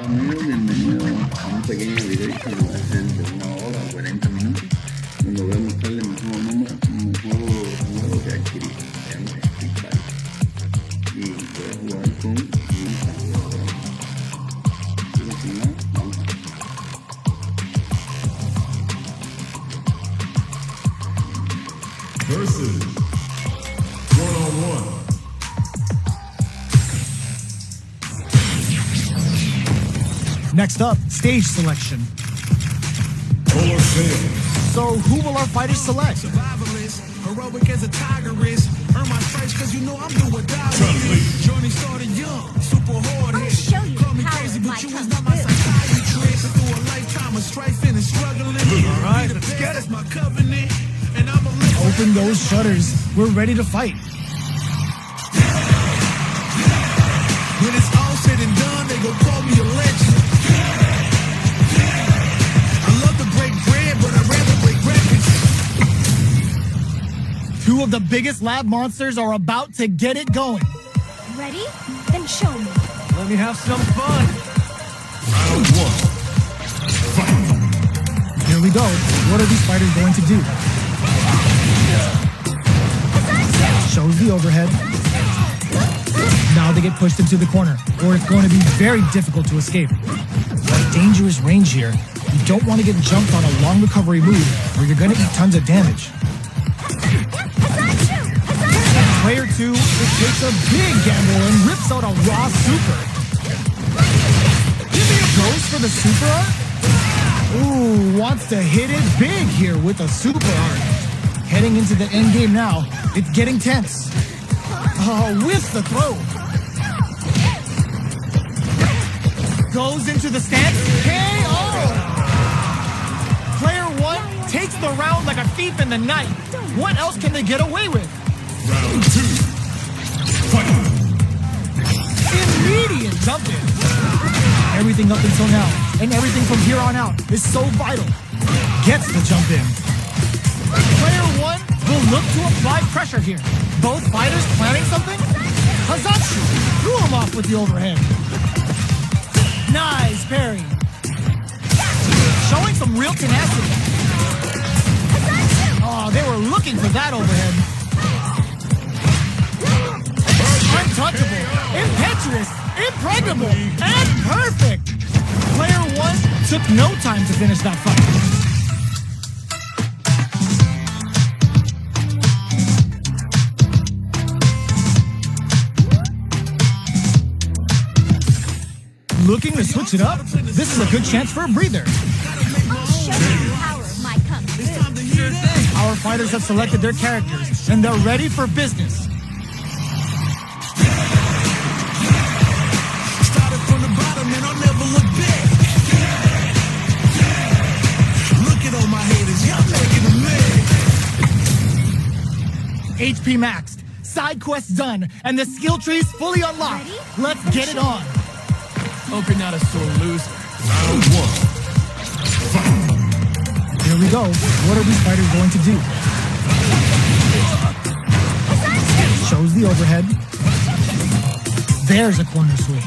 amigos, bienvenidos a un pequeño video que va a ser de 1 hora o 40 minutos, donde voy a mostrarles un juego nuevo que adquirí, se llama Street Fighter, y voy a jugar con mi amigo. Así que sin nada, vamos a ver. Versus one-on-one. Next up, stage selection. So who will our fighters select? Survivalist, heroic as a tigress. Earn my stripes cause you know I'm doing Chun Li. Journey started young, super hard I'll show you Call the me power crazy, of but my you kung was not my fu. psychiatrist. Through a lifetime of strifing and struggling. All right, Be the let's best, get it. that's my covenant. And I'm a live Open those shutters. We're ready to fight. When it's all said and done, they gon' call me a legend. I love to break bread, but I'd rather break records. Two of the biggest lab monsters are about to get it going. Ready? Then show me. Let me have some fun. Round one. Fight. Here we go. What are these fighters going to do? Shows the overhead. Now they get pushed into the corner, or it's going to be very difficult to escape. Dangerous range here. You don't want to get jumped on a long recovery move, or you're going to eat tons of damage. Player 2, it takes a big gamble and rips out a raw super. Goes for the super art? Ooh, wants to hit it big here with a super art. Heading into the end game now. It's getting tense. Oh, with the throw. Goes into the stance. KO! Player 1 takes the round like a thief in the night. What else can they get away with? Round two. Fight. Immediate jump in. Everything up until now, and everything from here on out is so vital. Gets the jump in. Player 1 will look to apply pressure here. Both fighters planning something? Hazatsu threw him off with the overhead. Nice parry. Showing some real tenacity. Oh, they were looking for that overhead. Untouchable, impetuous, impregnable, and perfect. Player 1 took no time to finish that fight. Looking to switch it up? This is a good chance for a breather. I'll show you the power of my kung fu. Our fighters have selected their characters, and they're ready for business. Started from the bottom and I'll never look back. Look at all my haters, y'all making a mad. HP maxed, side quests done, and the skill tree's fully unlocked. Ready? Let's get it on. Hope you're not a sore loser. Round one. Fight. Here we go. What are these fighters going to do? Shows the overhead. There's a corner switch.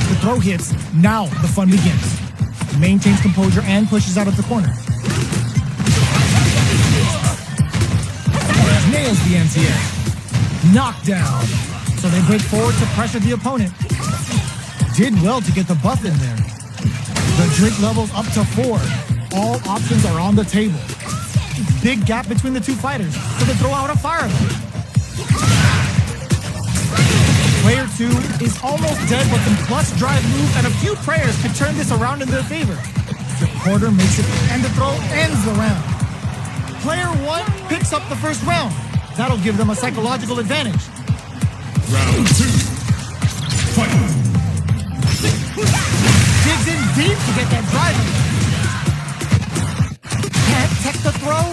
The throw hits. Now the fun begins. Maintains composure and pushes out of the corner. Nails the anti-air. Knockdown. So they break forward to pressure the opponent. Did well to get the buff in there. The drink level's up to 4. All options are on the table. Big gap between the two fighters, so they throw out a fireball. Player 2 is almost dead, but some plus drive move and a few prayers could turn this around in their favor. The quarter makes it, and the throw ends the round. Player 1 picks up the first round. That'll give them a psychological advantage. Round two. Fight. Digs in deep to get that drive in. Can't tech the throw.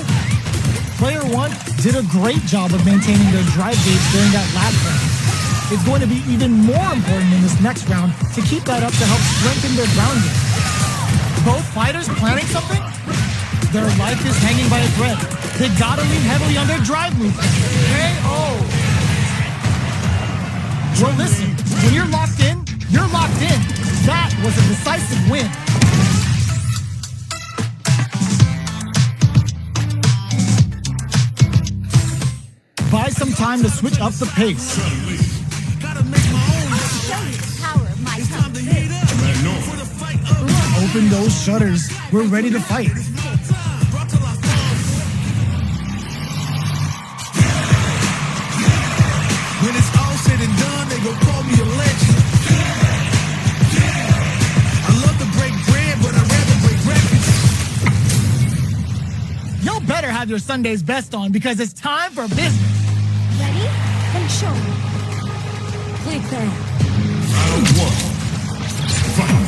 Player 1 did a great job of maintaining their drive gauge during that last round. It's going to be even more important in this next round to keep that up to help strengthen their ground game. Both fighters planning something? Their life is hanging by a thread. They gotta lean heavily on their drive movement. KO! Well, listen, when you're locked in, you're locked in. That was was a decisive win. Buy some time to switch up the pace. Gotta make my own. I'll show you the power of my kung fu. Man, no. For the fight of Open those shutters. We're ready to fight. brought till I fall. When it's all said and done, they gon' call me a legend. I love to break bread, but I'd rather break records. Y'all better have your Sunday's best on because it's time for business. Ready? Then show me. Prepare. Round one. Fight.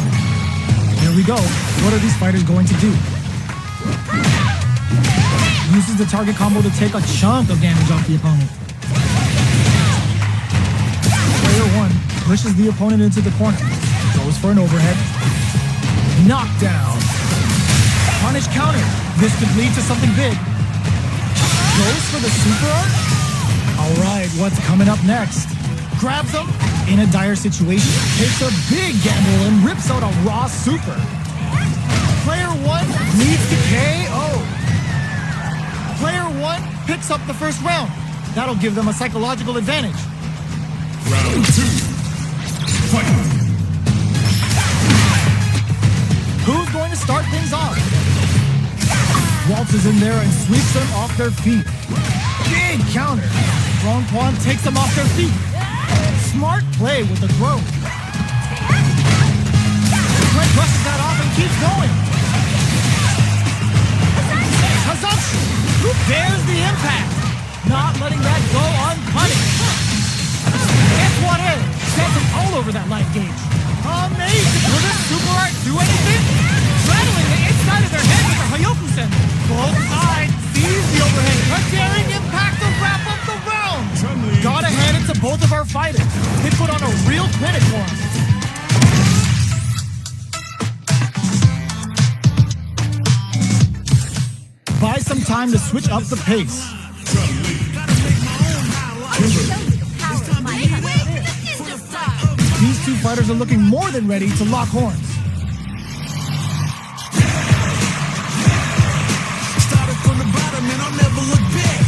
Here we go. What are these fighters going to do? Uses the target combo to take a chunk of damage off the opponent. Player 1 pushes the opponent into the corner. Goes for an overhead. Knockdown. Punish counter. This could lead to something big. Goes for the super art. All right, what's coming up next? Grabs him in a dire situation. Takes a big gamble and rips out a raw super. Player 1 needs to KO. Player 1 picks up the first round. That'll give them a psychological advantage. Round two. Fight. Who's going to start things off? Waltzes in there and sweeps them off their feet. Big counter. Wrong Quan takes them off their feet. Smart play with the throw. Trent brushes that off and keeps going. Hazatsu, who bears the impact? Not letting that go unpunished. S1A sends him all over that life gauge. Amazing! Will this super art do anything? Rattling the inside of their head with a Hayoku-sen. Both sides seize the overhead. A daring impact to wrap up the round. Chun Li. Gotta hand it to both of our fighters. They put on a real clinic for him. Buy some time to switch up the pace. Chun Li. I'll show you the power of my kung fu. These two fighters are looking more than ready to lock horns. Started from the bottom and I'll never look back.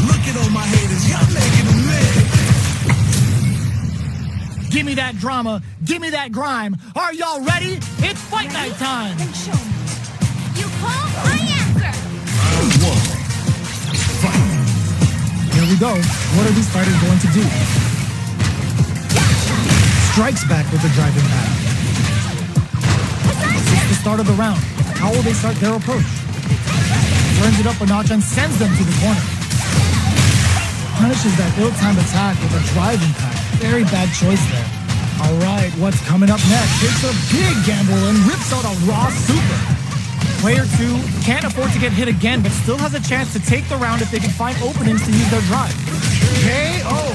Look at all my haters, y'all making them mad. Give me that drama. Give me that grime. Are y'all ready? It's fight night time. Then show me. You call, I answer. Round one. Fight. Here we go. What are these fighters going to do? Strikes back with the drive impact. It's the start of the round. How will they start their approach? Turns it up a notch and sends them to the corner. Punishes that ill-timed attack with a drive impact. Very bad choice there. All right, what's coming up next? Takes a big gamble and rips out a raw super. Player 2 can't afford to get hit again, but still has a chance to take the round if they can find openings to use their drive. KO.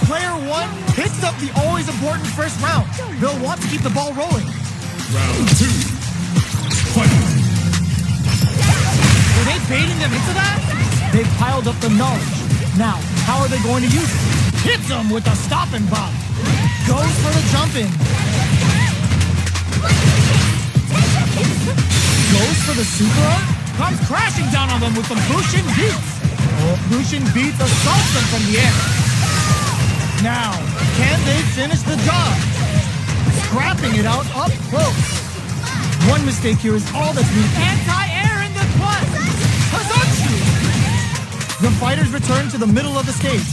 Player 1 picks up the always important first round. They'll want to keep the ball rolling. Round two. Fight. Were they baiting them into that? They piled up the knowledge. Now, how are they going to use it? Hits them with a stop and bop. Goes for the jump in. Goes for the super art. Comes crashing down on them with some Bushin beats. Oh, Bushin beats assaults them from the air. Now, can they finish the job? Scrapping it out up close. One mistake here is all that's needed. Anti-air in the clutch. Hazatsu. The fighters return to the middle of the stage.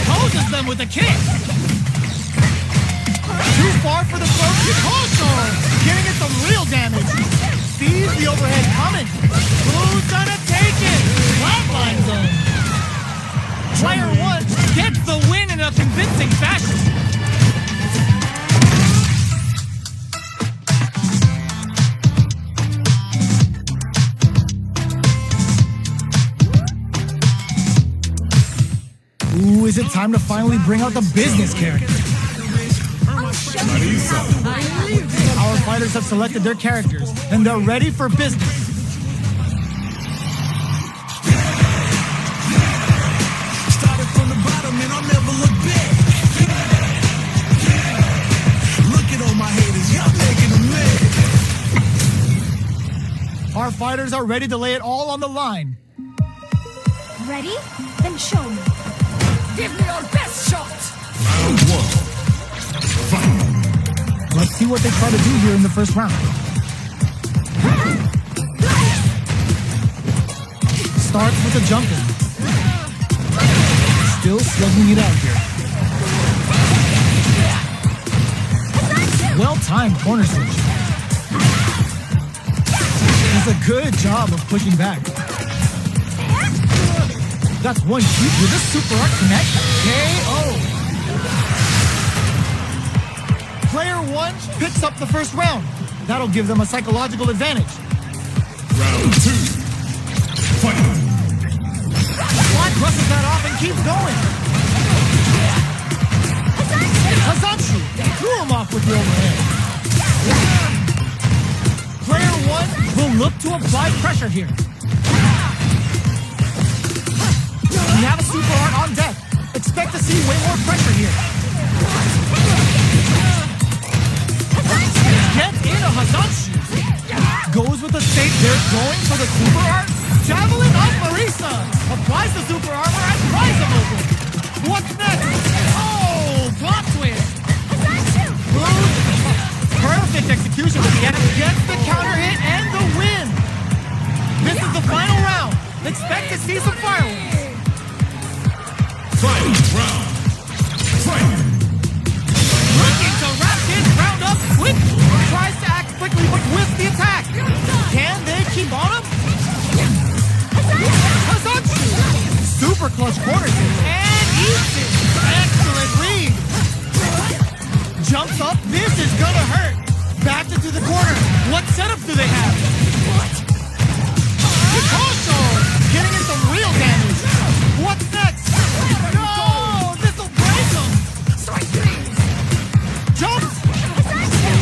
Poses them with a kick. Too far for the throw. Kikosho. Getting it some real damage. Sees the overhead coming. Who's gonna take it? Flatline zone. Player 1 gets the win in a convincing fashion. Ooh, is it time to finally bring out the business character? I'll show you the power of my kung fu. Our fighters have selected their characters, and they're ready for business. Started from the bottom and I'll never look back. fighters are ready to lay it all on the line. Ready? Then show me. Give me your best shot! Round one. Fight. Let's see what they try to do here in the first round. Starts with a jump in. Still slugging it out here. Well-timed corner switch. Does a good job of pushing back. That's one shoot with a super art connect. KO. Player one picks up the first round. That'll give them a psychological advantage. Round two. Fight. Squad brushes that off and keeps going. Hazanshu threw him off with the overhead. Player one will look to apply pressure here. We have a super art on deck. Expect to see way more pressure here. Gets in a Hazanshu. Goes with the safe. They're going for the super art. Javelin on Marisa. Applies the super armor and flies him over. What's next? Oh, plot twist. Boom. Perfect execution with the end. Gets the counter hit and the win. This is the final round. Expect to see some fireworks. Fight. Round. Fight. Looking to wrap this round up quickly. Tries to act quickly but whiffs the attack. Can they keep on him? Hazanshu! Super clutch corner kick and eats it. Excellent read. Jumps up. This is gonna hurt. Back into the corner. What setup do they have? Picasso! Getting in some real damage. What's next? No! This'll break him. Jumps!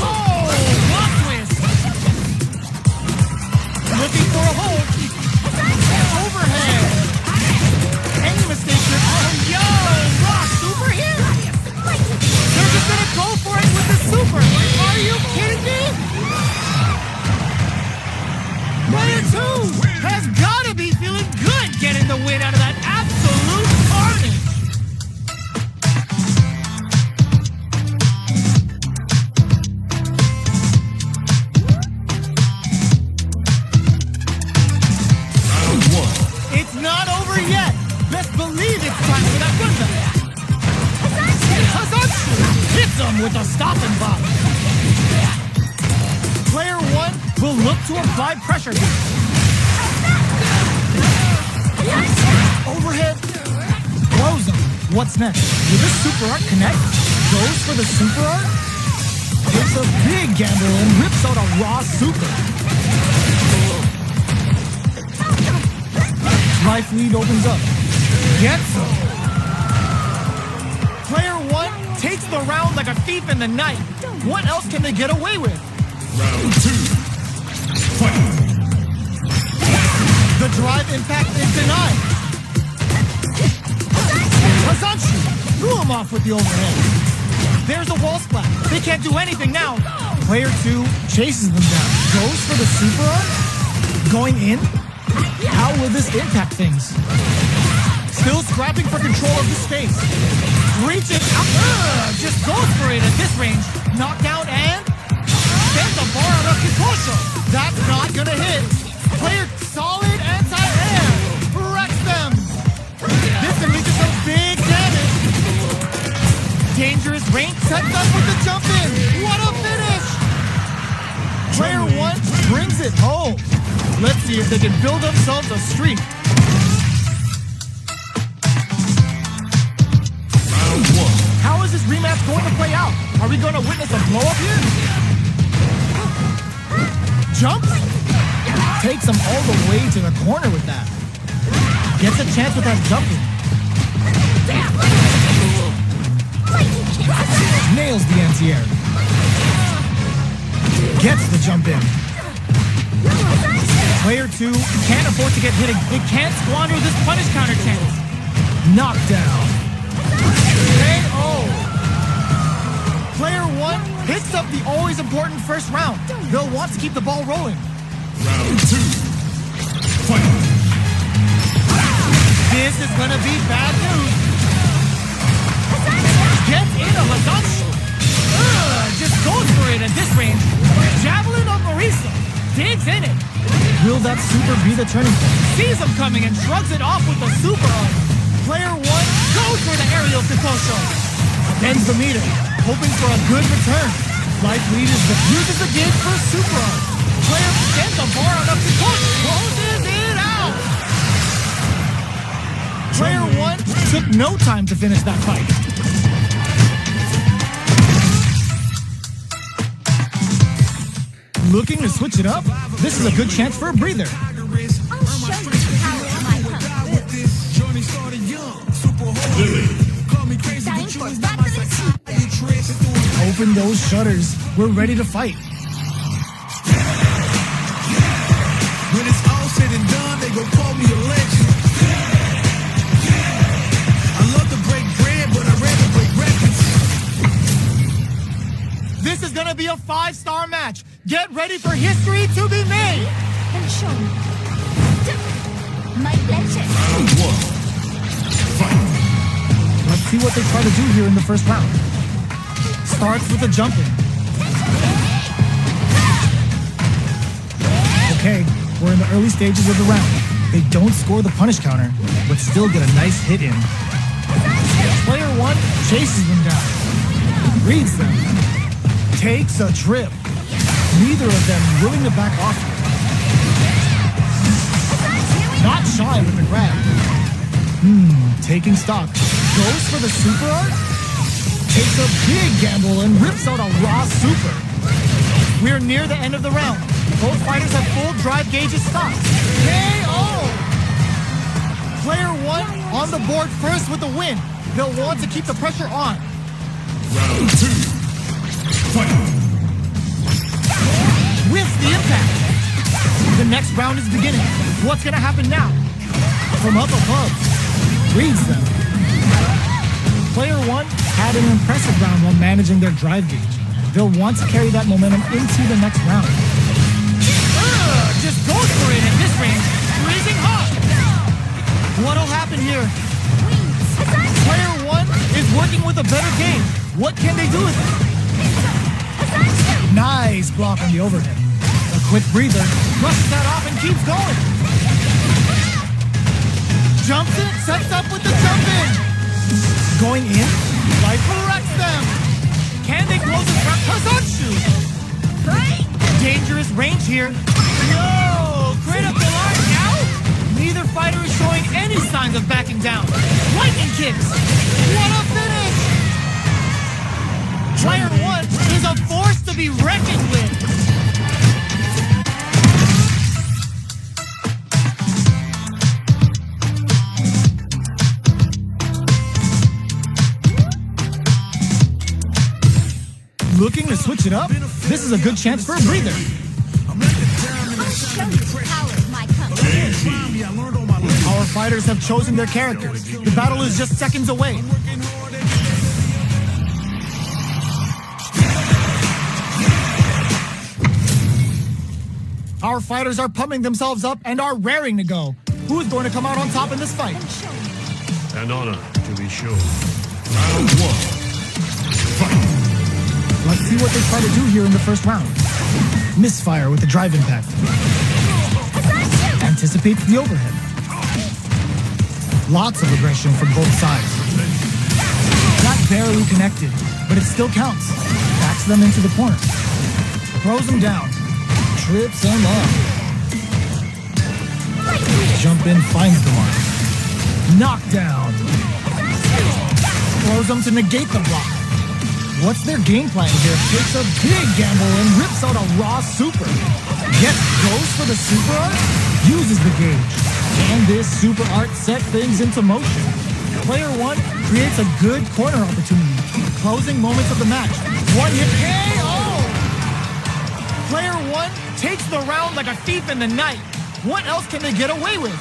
Oh! Block twist! Looking for a hold. Overhead. Any mistake here. Oh, yo! Rock super here. They're just gonna go for it with the super. Are you kidding me? Player two has gotta be feeling good getting the win out of that absolute carnage. Round one. It's not over yet. Best believe it's time for that gun back. Hazanshu hits him with a stop and block. Player one will look to apply pressure here. Overhead. Throws him. What's next? Will this super art connect? Goes for the super art? Takes a big gamble and rips out a raw super. Life lead opens up. Gets him. Player one takes the round like a thief in the night. What else can they get away with? Round two. Fight. The drive impact is denied. Hazanshu threw him off with the overhead. There's a wall splat. They can't do anything now. Player two chases them down. Goes for the super art. Going in. How will this impact things? Still scrapping for control of the space. Reaches out. Just goes for it at this range. Knockdown and sends the bar out of Kikosho. That's not gonna hit. Player solid anti-air. Wrecks them. This can lead to some big damage. Dangerous range sets up with the jump in. What a finish. Player one brings it home. Let's see if they can build themselves a streak. Round one. How is this rematch going to play out? Are we going to witness a blow-up here? Jumps? Takes him all the way to the corner with that. Gets a chance with that jumping. Nails the anti-air. Gets the jump in. Player two can't afford to get hit. It can't squander this punish counter chance. Knockdown. KO. Player one picks up the always important first round. They'll want to keep the ball rolling. Round two. Fight! This is gonna be bad news. Gets in a Ladonsu. Just goes for it at this range. Javelin of Marisa. Digs in it. Will that super be the turning point? Sees him coming and shrugs it off with the super arm. Player one goes for the aerial Kikosho. Bends the meter, hoping for a good return. Life leaders uses the gauge for super arm. Player extends the bar on up Kikosho. Closes it out. Player one took no time to finish that fight. Looking to switch it up? This is a good chance for a breather. I'll show you the power of my kung fu. Lily! Time for battle. Open those shutters. We're ready to fight. When it's all said and done, they gon' call me a legend. I love to break bread, but I'd rather break records. This is gonna be a 5-star match. Get ready for history to be made. Then show me. My pleasure. Round one! Fight! Let's see what they try to do here in the first round. Starts with a jump in. Okay, we're in the early stages of the round. They don't score the punish counter, but still get a nice hit in. Player one chases them down. Reads them. Takes a trip. Neither of them willing to back off. Not shy with the grab. Taking stock. Goes for the super art. Takes a big gamble and rips out a raw super. We're near the end of the round. Both fighters have full drive gauges stocked. KO! Player one on the board first with the win. They'll want to keep the pressure on. Round two! Fight! With the impact. The next round is beginning. What's gonna happen now? From up above. Reads them. Player one had an impressive round while managing their drive gauge. They'll want to carry that momentum into the next round. Just goes for it at this range. Freezing hot. What'll happen here? Player one is working with a better game. What can they do with it? Nice block on the overhead. A quick breather, brushes that off and keeps going. Jumps it, sets up with the jump in. Going in, life corrects them. Can they close the front Kazatsu? Dangerous range here. Yo, critical art now? Neither fighter is showing any signs of backing down. Lightning kicks. What a finish! Player one is a force to be reckoned with. Looking to switch it up? This is a good chance for a breather. I'll show you the power of my kung fu. Our fighters have chosen their characters. The battle is just seconds away. Our fighters are pumping themselves up and are raring to go. Who's going to come out on top in this fight? An honor to be shown. Round one! Fight! Let's see what they try to do here in the first round. Misfire with the drive impact. Anticipates the overhead. Lots of aggression from both sides. Got barely connected, but it still counts. Backs them into the corner. Throws them down. Trips them up. Jump in, finds the mark. Knockdown. Throws them to negate the block. What's their game plan here? Takes a big gamble and rips out a raw super. Yet goes for the super art? Uses the gauge. And this super art set things into motion. Player one creates a good corner opportunity. Closing moments of the match. One hit KO! Player one takes the round like a thief in the night. What else can they get away with?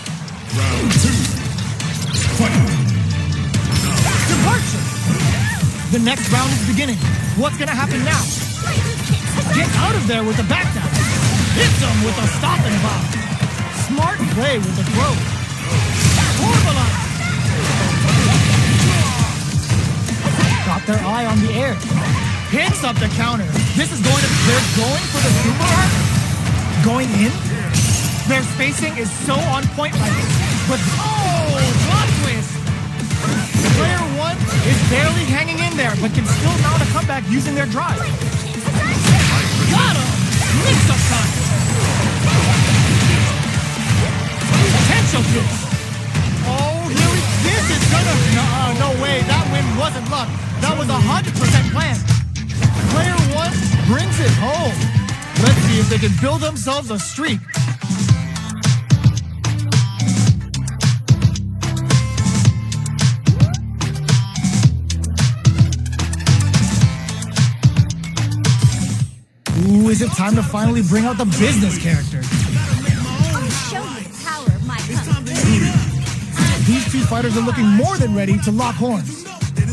Round two! Fight! Departure! The next round is beginning. What's gonna happen now? Get out of there with the back down. Hits him with a stopping bomb. Smart play with the throw. Orbalon. Got their eye on the air. Hits up the counter. This is going to... They're going for the super art. Going in. Their spacing is so on point right now. But, plot twist. Player 1 is barely hanging in there, but can still mount a comeback using their drive. Got him! Mix-up time. Potential kick. Oh, really? This is gonna... No way. That win wasn't luck. That was 100% planned. Player 1 brings it home. Let's see if they can build themselves a streak. Ooh, is it time to finally bring out the business character? I'll show you the power of my kung fu. These two fighters are looking more than ready to lock horns. Started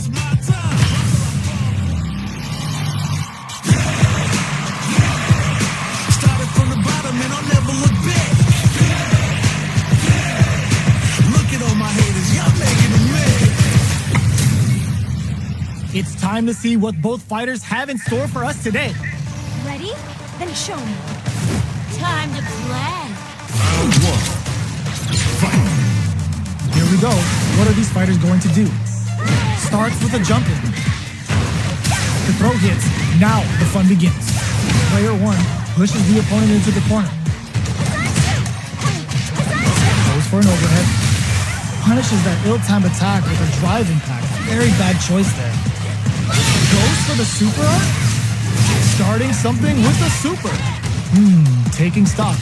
from the bottom and I'll never look back. Look at all my haters, y'all making them mad. It's time to see what both fighters have in store for us today. Ready? Then show me. Time to play. Round 1. Fight. Here we go. What are these fighters going to do? Starts with a jump in. The throw hits. Now the fun begins. Player 1 pushes the opponent into the corner. Goes for an overhead. Punishes that ill-timed attack with a drive impact. Very bad choice there. Goes for the super art? Starting something with the super. Taking stock.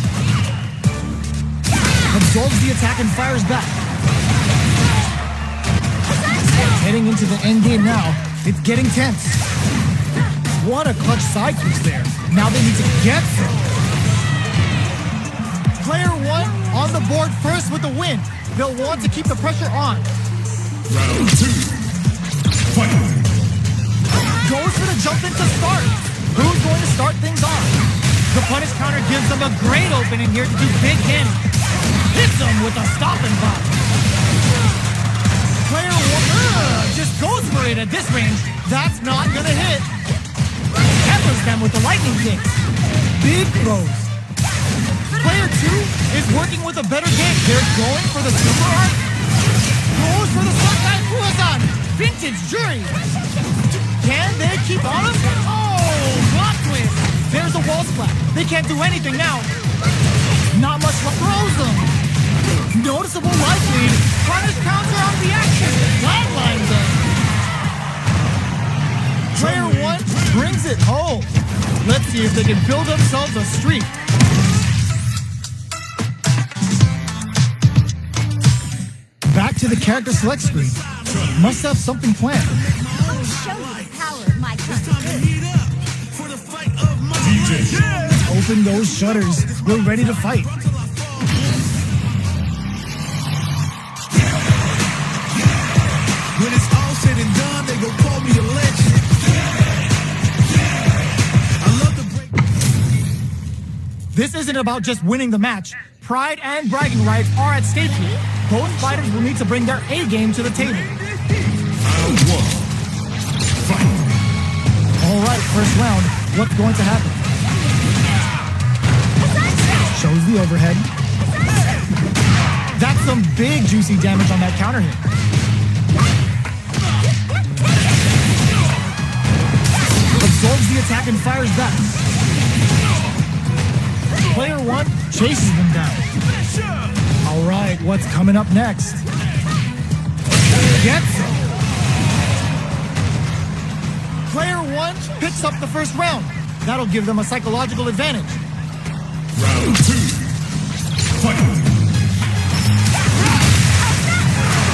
Absorbs the attack and fires back. Heading into the end game now. It's getting tense. What a clutch side switch there. Now they need to get some. Player 1 on the board first with the win. They'll want to keep the pressure on. Round 2. Fight. Goes for the jump in to start. Who's going to start things off? The punish counter gives them a great opening here to do big damage. Hits them with a stop and pop. Player 1 just goes for it at this range. That's not gonna hit. Peppers them with the lightning kick. Big throws. Player 2 is working with a better game. They're going for the super art. Goes for the Sakai Fuazan. Vintage jury. Can they keep on him? Block twist. There's a wall splat. They can't do anything now. Not much luck. Throws them. Noticeable life lead. Punish counter on the action. Flatlines them. Player 1 brings it home. Let's see if they can build themselves a streak. Back to the character select screen. Must have something planned. I'll show you the power of my kung fu. DJ. Open those shutters. We're ready to fight. When it's all said and done, they gon' call me a legend. I love the break. This isn't about just winning the match. Pride and bragging rights are at stake here. Both fighters will need to bring their A game to the table. Round 1. Fight. All right, first round. What's going to happen? Shows the overhead. That's some big juicy damage on that counter hit. Absorbs the attack and fires back. Player 1 chases them down. All right, what's coming up next? Gets him. Player 1 picks up the first round. That'll give them a psychological advantage. Round 2. Fight.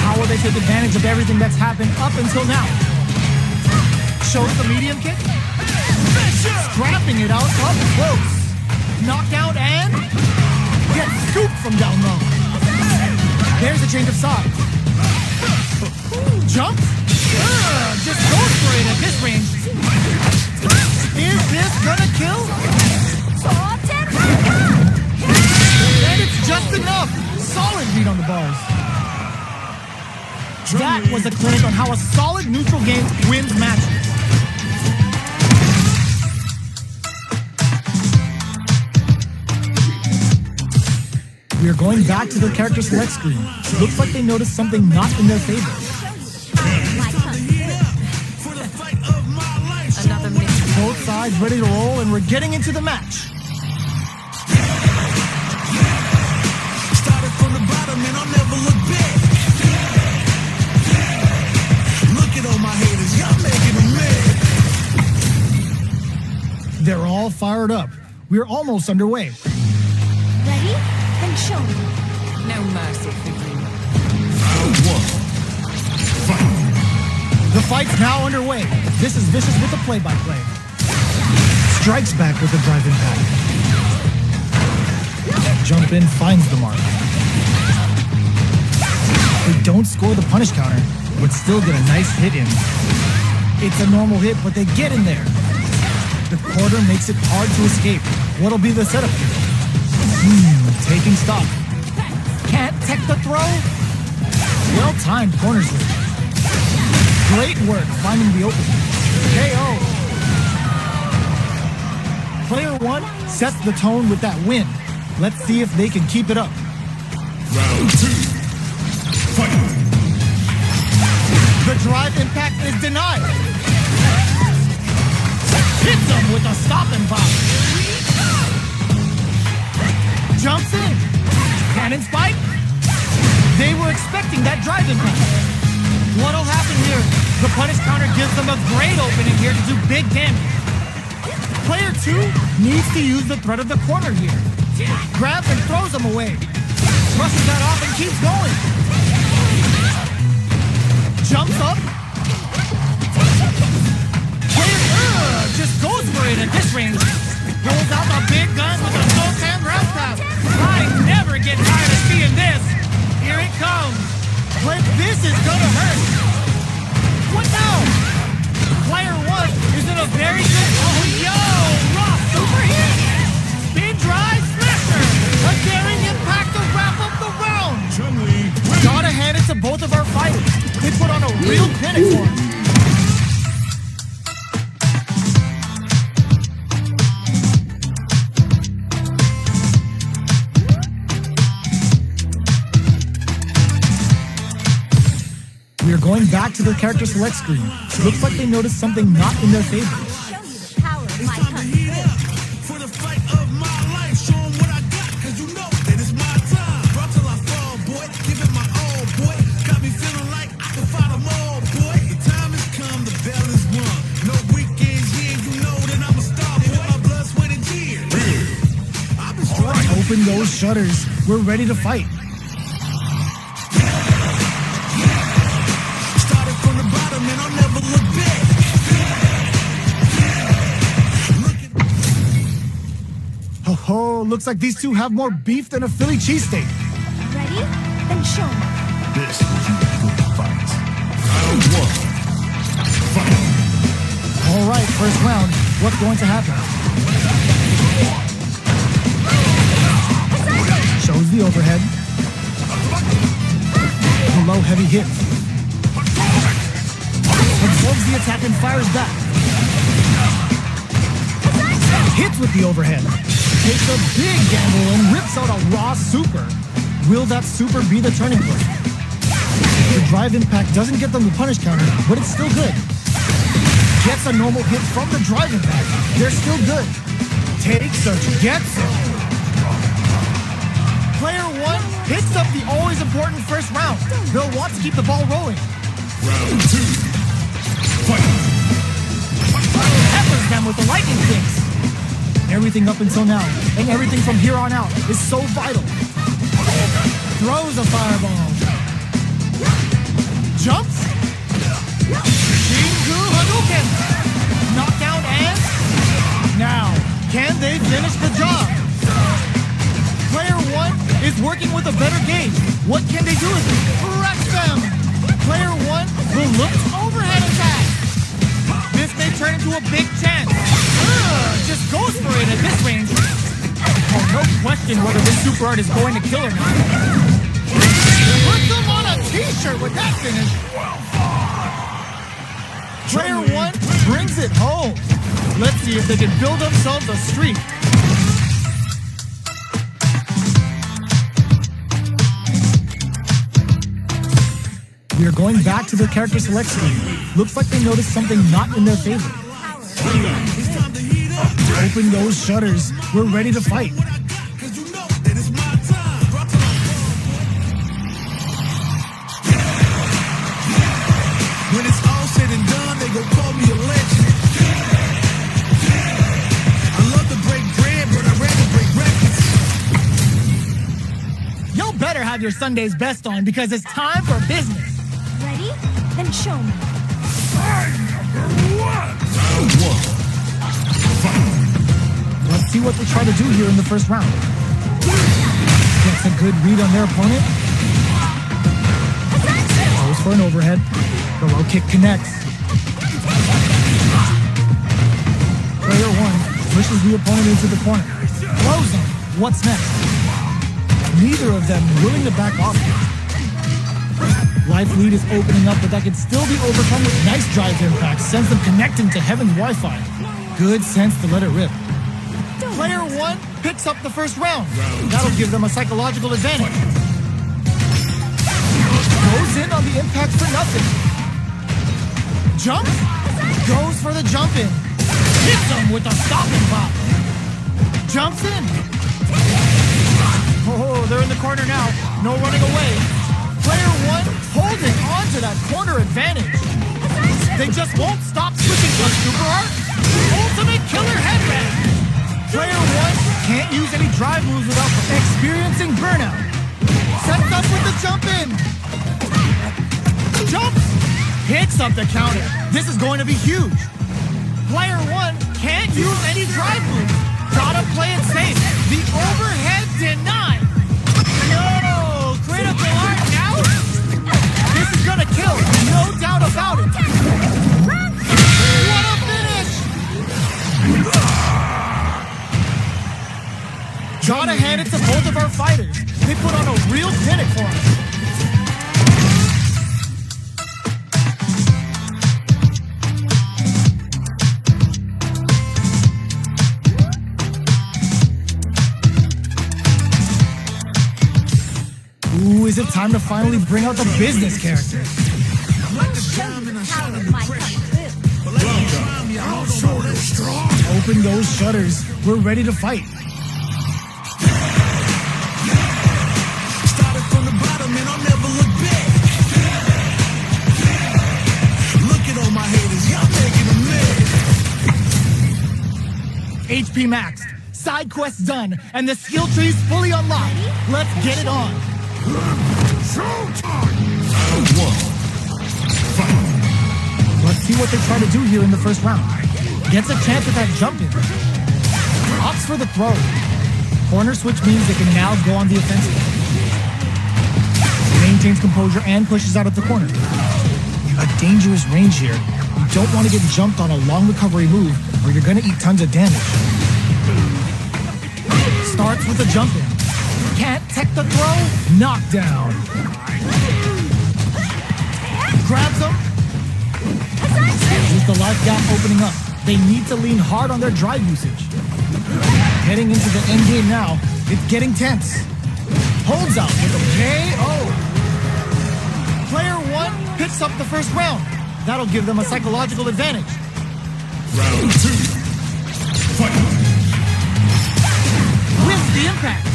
How will they take advantage of everything that's happened up until now? Shows the medium kick. Scrapping it out up close. Knockdown and gets scooped from down low. There's a change of sides. Jump. Just goes for it at this range. Is this gonna kill? And it's just Just enough! Solid read on the bars. That was a clinic on how a solid neutral game wins matches. We are going back to their character select screen. Looks like they noticed something not in their favor. Another miss. Both sides ready to roll, and we're getting into the match. Started from the bottom and I'll never look back. Look at all my haters, y'all making them mad. They're all fired up. We're almost underway. Ready? Then show me. No mercy for you. Round one. Fight. The fight's now underway. This is Vicious with the play-by-play. Strikes back with the drive impact. Jump in, finds the mark. They don't score the punish counter, but still get a nice hit in. It's a normal hit, but they get in there. The quarter makes it hard to escape. What'll be the setup here? Taking stock. Can't tech the throw? Well-timed corner sleeve. Great work finding the opening. KO. Player one sets the tone with that win. Let's see if they can keep it up. Round two. Fight. The drive impact is denied. Hits him with a stop and pop. Jumps in. Cannon spike. They were expecting that drive impact. What'll happen here? The punish counter gives them a great opening here to do big damage. Player two needs to use the threat of the corner here. Grabs and throws them away. Brushes that off and keeps going. Jumps up. Player just goes for it at this range. Rolls out the big gun with a no-hand round tap. I never get tired of seeing this. Here it comes. But this is gonna hurt. What now? Player one is in a very good... Oh, yo! Raw super hit! Spin drive smasher! A daring impact to wrap up the round! Chun Li. Gotta hand it to both of our fighters. They put on a real clinic for us. We are going back to their character select screen. Looks like they noticed something not in their favor. Show you the power of my Time to tongue. heat up for the fight of my life. Show 'em what I got, cause you know that it's my time. Drop till I fall, boy. Give it my all, boy. Got me feeling like I can fight them all, boy. The time has come, the bell is rung. No weekends here, you know that I'm a star, boy. My blood, sweat, and tears. I've been struggling. Open those shutters. We're ready to fight. Started from the bottom and I'll never look back. Ho ho, looks like these two have more beef than a Philly cheesesteak. Ready? Then show me. This will be a good fight. Round one. Fight. All right, first round. What's going to happen? Shows the overhead. The low heavy hit. Absorbs the attack and fires back. Hits with the overhead. Takes a big gamble and rips out a raw super. Will that super be the turning point? The drive impact doesn't get them the punish counter, but it's still good. Gets a normal hit from the drive impact. They're still good. Takes a gets it. Player one picks up the always important first round. They'll want to keep the ball rolling. Round two. Fight. Peppers them with the lightning kicks. Everything up until now, and everything from here on out, is so vital. Throws a fireball. Jumps. Shingu Hadouken. Knockdown and... Now, can they finish the job? Player one is working with a better gauge. What can they do with it? Wreck them. Player one will look to overhead attack. This may turn into a big chance. Just goes for it at this range. Oh No question whether this super art is going to kill or not. Put them on a t-shirt with that finish. Player 1 brings it home. Let's see if they can build themselves a streak. We are going back to their character select screen. Looks like they noticed something not in their favor. Open those shutters. We're ready to fight. When it's all said and done, they gon' call me a legend. I love to break bread, but I'd rather break records. Y'all better have your Sunday's best on because it's time for business. Ready? Then show me. Let's see what they try to do here in the first round. Gets a good read on their opponent. Goes for an overhead. The low kick connects. Player 1 pushes the opponent into the corner. Throws him. What's next? Neither of them willing to back off. Life lead is opening up, but that can still be overcome with nice drive impact. Sends them connecting to Heaven's Wi-Fi. Good sense to let it rip. Player 1 picks up the first round. That'll give them a psychological advantage. Goes in on the impact for nothing. Jump. Goes for the jump in. Hits him with a stopping pop. Jumps in. Oh, they're in the corner now. No running away. Player 1 holding on to that corner advantage. They just won't stop switching to super art. Ultimate killer headband. Player 1 can't use any drive moves without experiencing burnout. Sets up with the jump in. Jumps. Hits up the counter. This is going to be huge. Player 1 can't use any drive moves. Gotta play it safe. The overhead denied. No! Critical art now? This is gonna kill. No doubt about it. What a finish! Gotta hand it to both of our fighters. They put on a real clinic for us. Ooh, is it time to finally bring out the business character? Power of my kung fu. Open those shutters. We're ready to fight. Started from the bottom and I'll never look back. Look at all my haters, y'all making a mess. HP maxed. Side quest done. And the skill tree's fully unlocked. Let's get it on. Let's see what they try to do here in the first round. Gets a chance at that jump in. Opts for the throw. Corner switch means they can now go on the offensive. Maintains composure and pushes out of the corner. A dangerous range here. You don't want to get jumped on a long recovery move or you're going to eat tons of damage. Starts with a jump in. Can't tech the throw. Knockdown. Grabs him. With the life gap opening up, they need to lean hard on their drive usage. Heading into the end game now, it's getting tense. Holds out with a KO. Player 1 picks up the first round. That'll give them a psychological advantage. Round 2. Fight. Wins the impact.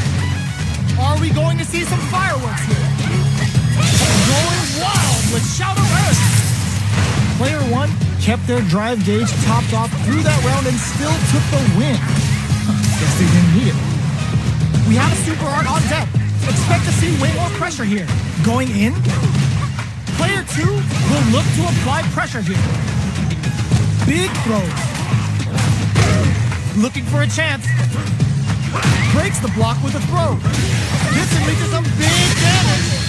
Are we going to see some fireworks here? Going wild with Shout of Earth. Player 1 kept their drive gauge topped off through that round and still took the win. Guess they didn't need it. We have a super art on deck. Expect to see way more pressure here. Going in? Player 2 will look to apply pressure here. Big throws. Looking for a chance. Breaks the block with a throw. This can lead to some big damage.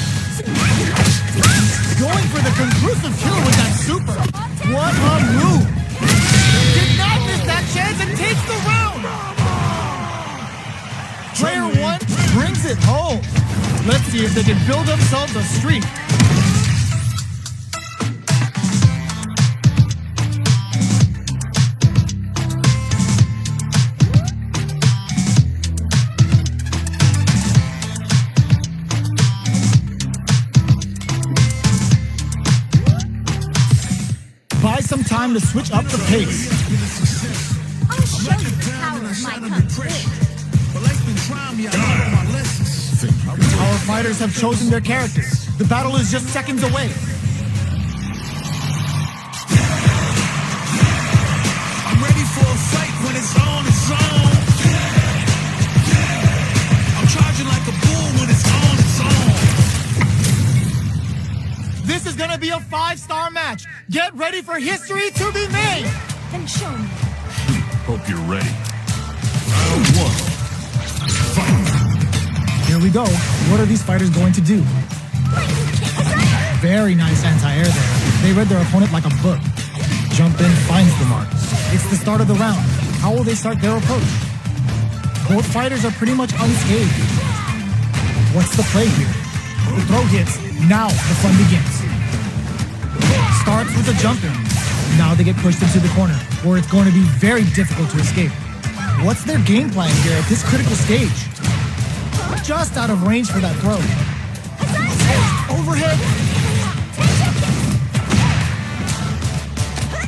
Going for the conclusive kill with that super. What a move. Did not miss that chance and takes the round. it home. Let's see if they can build themselves a streak. Buy some time to switch up the pace. I'll show you the power of my kung fu. But life's been trying me, I learned my lessons. Our fighters have chosen their characters. The battle is just seconds away. I'm ready for a fight when it's on its own. I'm charging like a bull when it's on its own. This is gonna be a 5-star match. Get ready for history to be made. Then show me. Hope you're ready. Round 1. Fight. Here we go. What are these fighters going to do? Very nice anti-air there. They read their opponent like a book. Jump in, finds the mark. It's the start of the round. How will they start their approach? Both fighters are pretty much unscathed. What's the play here? The throw hits. Now the fun begins. Starts with a jump in. Now they get pushed into the corner, where it's going to be very difficult to escape. What's their game plan here at this critical stage? Just out of range for that throw. Overhead.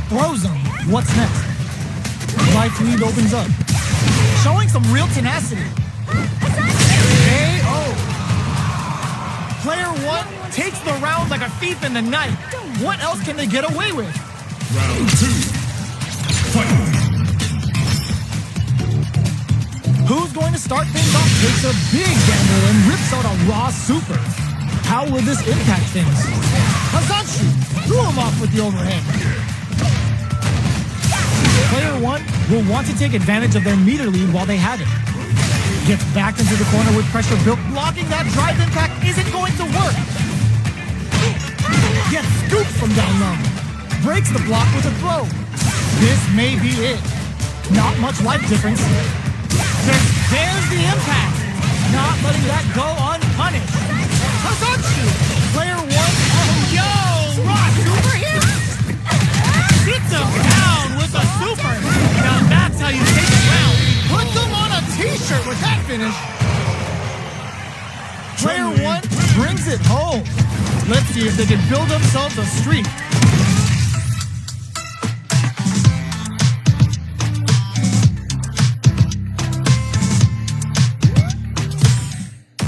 Throws him. What's next? Life lead opens up. Showing some real tenacity. KO. Player 1 takes the round like a thief in the night. What else can they get away with? Round 2. Fight. Who's going to start things off? Takes a big gamble and rips out a raw super. How will this impact things? Hazanshu threw him off with the overhead. Player 1 will want to take advantage of their meter lead while they have it. Gets back into the corner with pressure built. Blocking that drive impact isn't going to work. Gets scooped from down low. Breaks the block with a throw. This may be it. Not much life difference. There's the impact. Not letting that go unpunished. Hazanshu, player 1. Oh, yo! Raw super here? Sits him down with a super. Now that's how you take it down. Puts him on a t-shirt with that finish. Player 1 brings it home. Let's see if they can build themselves a streak.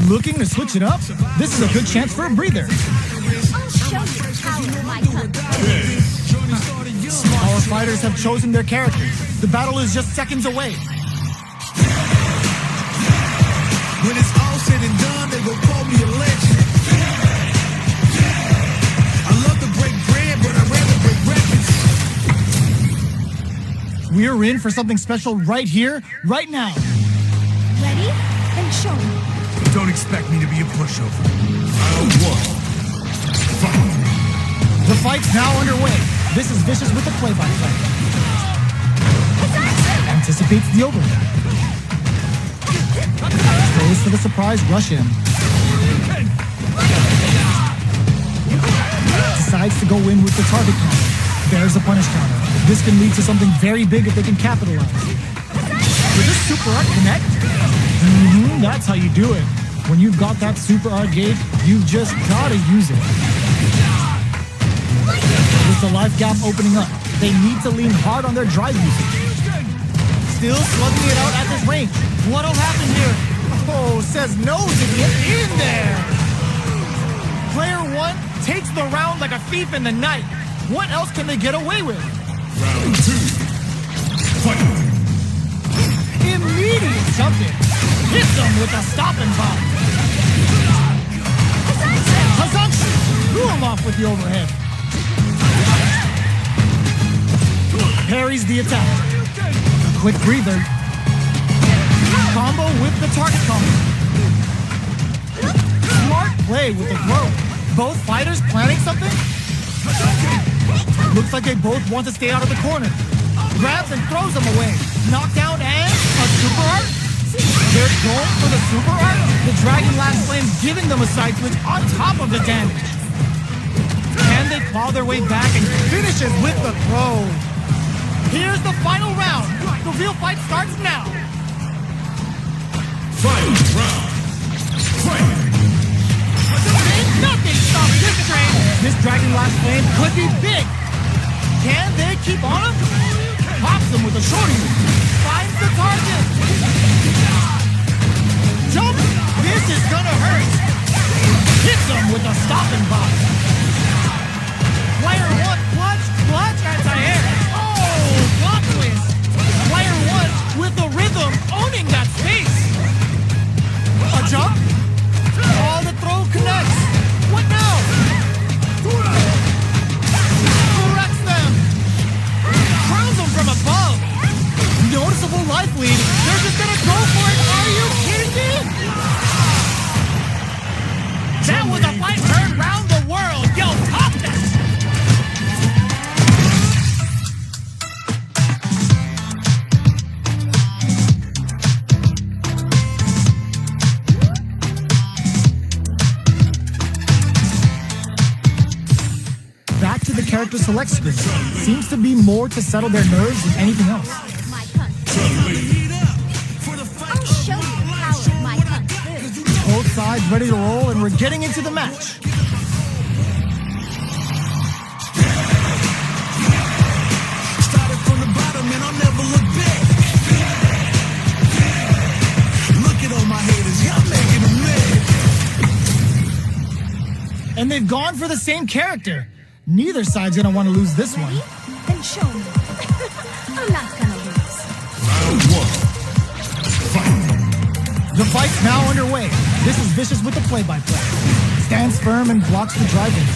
Looking to switch it up? This is a good chance for a breather. I'll show you the power of my kung fu. Our fighters have chosen their characters. The battle is just seconds away. When it's all said and done, they gon' call me a legend. I love to break bread, but I'd rather break records. We're in for something special right here, right now. Ready? Then show me. Don't expect me to be a pushover. Round 1. Fight. The fight's now underway. This is Vicious with the play-by-play. Anticipates the overhead. Goes for the surprise rush in. Decides to go in with the target counter. There's a punish counter. This can lead to something very big if they can capitalize. Will this super art connect? That's how you do it. When you've got that super art gauge, you've just gotta use it. With the life gap opening up, they need to lean hard on their drive usage. Still slugging it out at this range. What'll happen here? Oh, says no to get in there. Player 1 takes the round like a thief in the night. What else can they get away with? Round 2. Fight. Immediate jump in. Hits them with a stopping bomb. Hazanshu threw him off with the overhead. Parries the attack. Quick breather. Combo with the target combo. Smart play with the throw. Both fighters planning something? Looks like they both want to stay out of the corner. Grabs and throws them away. Knockdown and a super art? They're going for the super art. The Dragon Last Flame giving them a side switch on top of the damage. Can they claw their way back and finishes with the throw? Here's the final round. The real fight starts now. Final round. Fight! Ain't nothing stops this train. This Dragon Last Flame could be big. Can they keep on him? Pops him with a shorty. Finds the target. Jump. This is gonna hurt. Hits him with a stopping block. Player one, clutch, anti-air. Oh, block twist. Player one with the rhythm, owning that space. A jump. Oh, the throw connects. What now? Corrects them. Crowns them from above. Noticeable life lead. They're just gonna go for it. Are you kidding me? That was a fight heard round the world. Yo, pop that. Back to the character select screen. Seems to be more to settle their nerves than anything else. My kung fu. I'll show you the power of my kung fu. Both sides ready to roll, and we're getting into the match. Started from the bottom and I'll never look back. Look at all my haters, y'all making them mad. And they've gone for the same character. Neither side's gonna want to lose this one. Ready? Then show me. I'm not gonna lose. Round one. The fight's now underway. This is Vicious with the play-by-play. Stands firm and blocks the drive-in.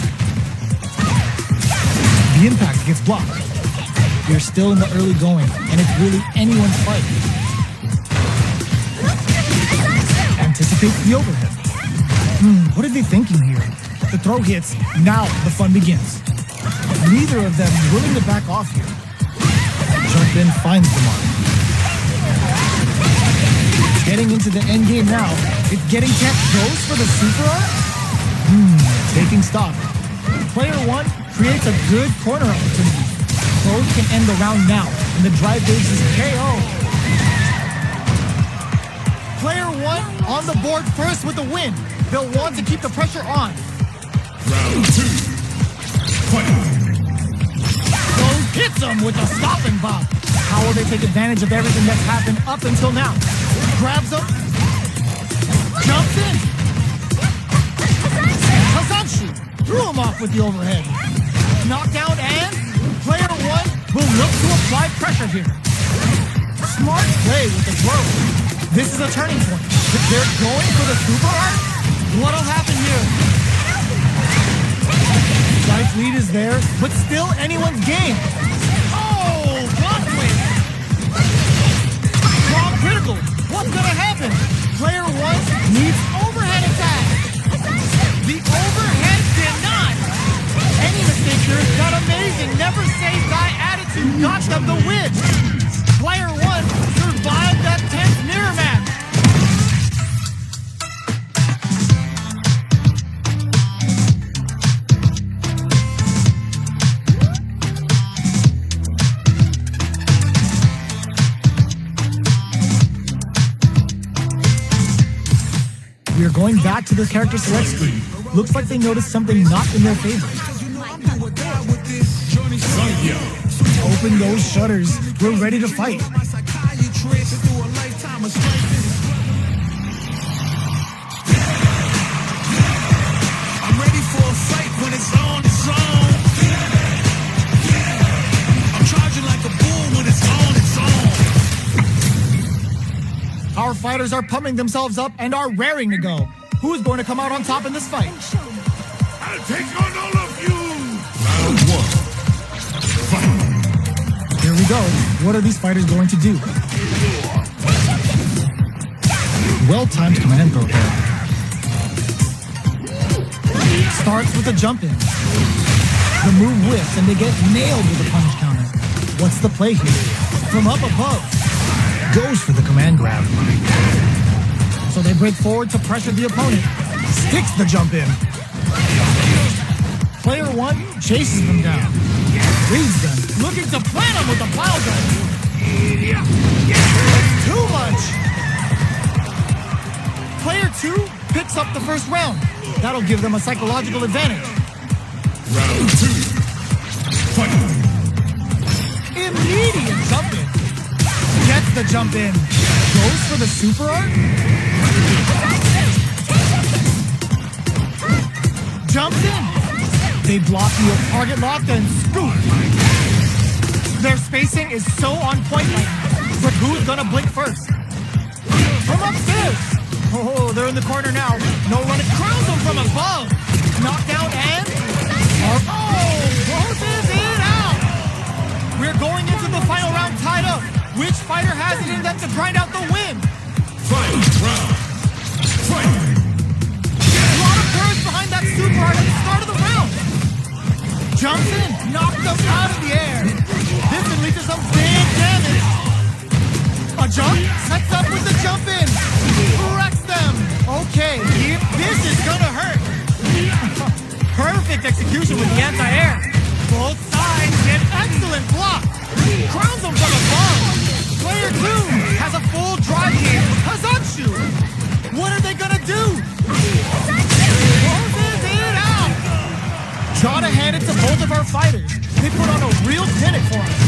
The impact gets blocked. We're still in the early going, and it's really anyone's fight. Anticipates the overhead. What are they thinking here? The throw hits, now the fun begins. Neither of them willing to back off here. Jump in finds the mark. Getting into the end game now. If getting tech goes for the super art? Taking stock. Player one creates a good corner opportunity. Both can end the round now, and the drive base is KO. Player one on the board first with the win. They'll want to keep the pressure on. Round two. Fight! Goes hits him with a stopping bomb. How will they take advantage of everything that's happened up until now? Grabs him. Jumps in. Kazanshi threw him off with the overhead. Knockdown, and player one will look to apply pressure here. Smart play with the throw. This is a turning point. If they're going for the super art, what'll happen here? Life lead is there, but still anyone's game. Oh, block twist. Strong critical. What's gonna happen? Player one needs overhead attack. The overhead denied. Any mistake here, that amazing never say die attitude got them the win. Player one survived that tense mirror match. We are going back to the character select screen. Looks like they noticed something not in their favor. Open those shutters. We're ready to fight. I'm ready for a fight when it's on its own. I'm charging like a bull when it's on its own. Our fighters are pumping themselves up and are raring to go. Who is going to come out on top in this fight? I'll take on all of you! Round one. Fight! Here we go. What are these fighters going to do? Well-timed command throw there. Starts with a jump in. The move whiffs and they get nailed with a punch counter. What's the play here? From up above. goes for the command grab. So they break forward to pressure the opponent. Sticks the jump in. Player 1 chases them down. Reads them, looking to plant them with the pile driver. Too much. Player 2 picks up the first round. That'll give them a psychological advantage. Round 2. Fight. Immediate jump in. Gets the jump in. Goes for the super art. Jumps in. They block the target lock and scoop. Their spacing is so on point right now. But who's gonna blink first? From upstairs. Oh, they're in the corner now. No running. Crowns them from above. Knockdown and... Oh, closes it out. We're going into the final round tied up. Which fighter has it in them to grind out the win? Final round. Fight. A lot of courage behind that super art at the start of the round. Jumps in, knocks them out of the air. This unleashes some big damage. A jump, sets up with the jump in. Wrecks them. Okay, this is gonna hurt. Perfect execution with the anti-air. Both sides get excellent block. Crowns them from above. Player 2 has a full drive game. Hazatsu. What are they gonna do? Closes it out. Gotta hand it to both of our fighters. They put on a real clinic for us.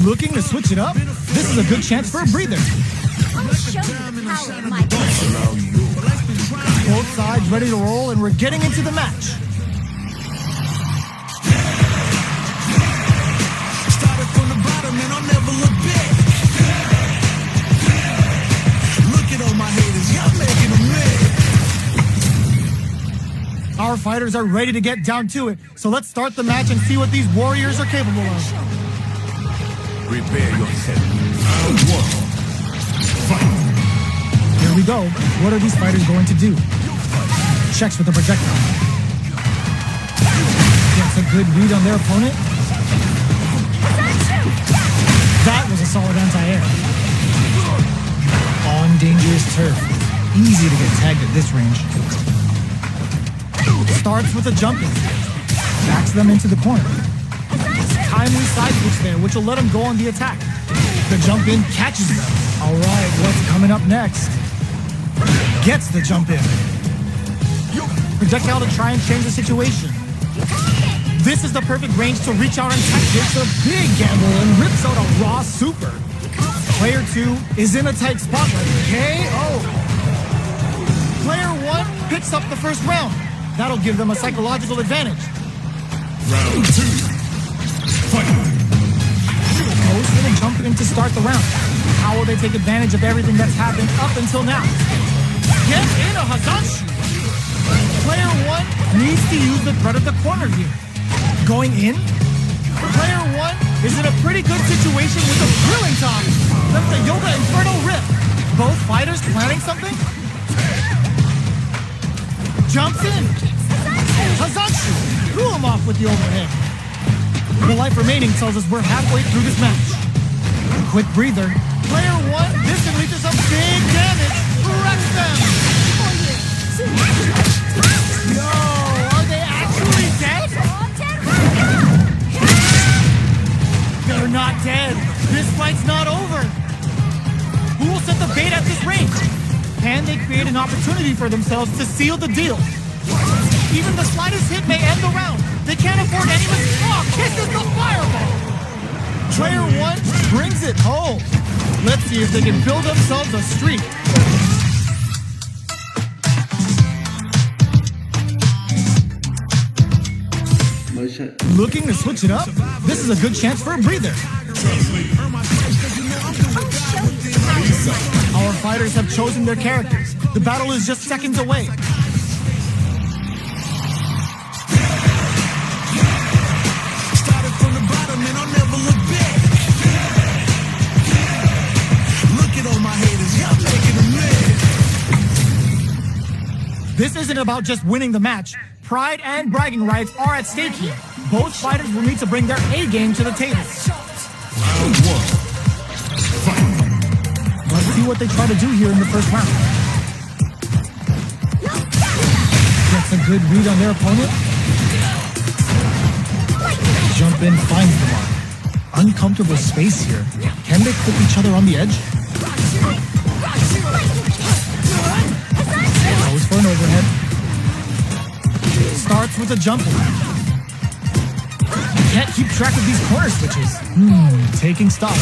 Looking to switch it up? This is a good chance for a breather. I'll show you the power of my voice. Both sides ready to roll, and we're getting into the match. Started from the bottom and I'll never look back. Look at all my haters, y'all making them mad. Our fighters are ready to get down to it, so let's start the match and see what these warriors are capable of. Prepare yourself. Round 1. Fight. Here we go. What are these fighters going to do? Checks with the projectile. Gets a good read on their opponent. That was a solid anti-air. On dangerous turf. Easy to get tagged at this range. Starts with a jump in. Backs them into the corner. Timely side switch there, which will let him go on the attack. The jump in catches them. All right, what's coming up next? Gets the jump in. Projectile to try and change the situation. This is the perfect range to reach out and takes a big gamble and rips out a raw super. Player 2 is in a tight spot right here. KO. Player 1 picks up the first round. That'll give them a psychological advantage. Round 2. Fight. Goes for the jump in to start the round. How will they take advantage of everything that's happened up until now? Get in a Hazatsu. Player 1 needs to use the threat of the corner here. Going in. Player 1 is in a pretty good situation with a drilling top. That's the Yoga Inferno Rip. Both fighters planning something. Jumps in. Hazatsu threw him off with the overhead. The life remaining tells us we're halfway through this match. Quick breather. Player 1, this unleashes some big damage. Wrecks them. Yo, are they actually dead? They're not dead. This fight's not over. Who will set the bait at this range? Can they create an opportunity for themselves to seal the deal? Even the slightest hit may end the round. They can't afford any mistakes. Oh, kisses the fireball. Player 1 brings it home. Let's see if they can build themselves a streak. Looking to switch it up? This is a good chance for a breather. Our fighters have chosen their characters. The battle is just seconds away. Started from the bottom and I'll never look back. Look at all my haters, y'all isn't about just winning the match. Pride and bragging rights are at stake here. Both fighters will need to bring their A game to the table. Round 1. Fight. Let's see what they try to do here in the first round. Gets a good read on their opponent. Jump in, finds the mark. Uncomfortable space here. Can they put each other on the edge? Goes for an overhead. Starts with a jump. Can't keep track of these corner switches. Taking stock.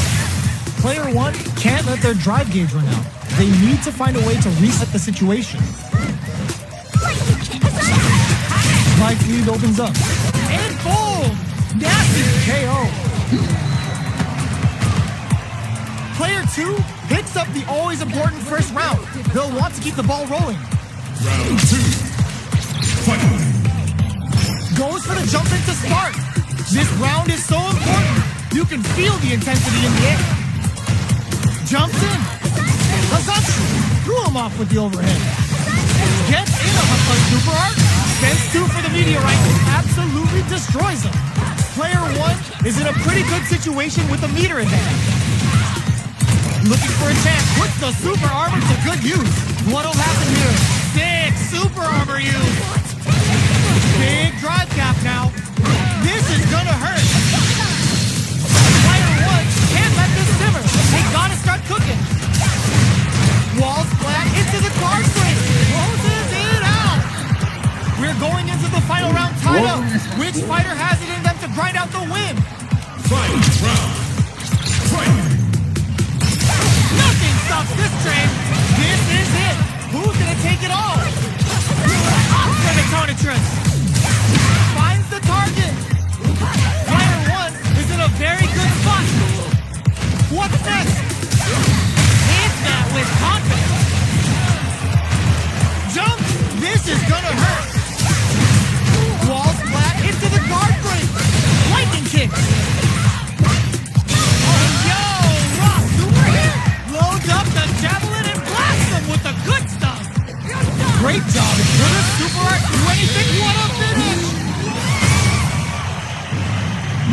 Player 1 can't let their drive gauge run out. They need to find a way to reset the situation. Life lead opens up. And boom! Nasty KO. Player 2 picks up the always important first round. They'll want to keep the ball rolling. Round 2. Fight. Goes for the jump in to start. This round is so important. You can feel the intensity in the air. Jumps in. Hazashi threw him off with the overhead. Gets in a hustler super art. Spends 2 for the meteorite. Absolutely destroys him. Player 1 is in a pretty good situation with the meter advantage. Looking for a chance. Puts the super armor to good use. What'll happen here? Big super armor use. Big drive cap now. This is gonna hurt. Player 1 can't let this simmer. They gotta start cooking. Wall splat into the card frame. Closes it out. We're going into the final round tied up. Which fighter has it in them to grind out the win? Fight. Round. Fight. Nothing stops this train. This is it. Who's gonna take it all? For the Tonitrus. Finds the target. Player 1 is in a very good spot. What's next? Hits that with confidence. Jump. This is gonna hurt. Wall splat into the guard break. Lightning kick. Yo, Rock super hit. Loads up the javelin and blasts them with the good stuff. Great job. Will this super art do anything? What a finish!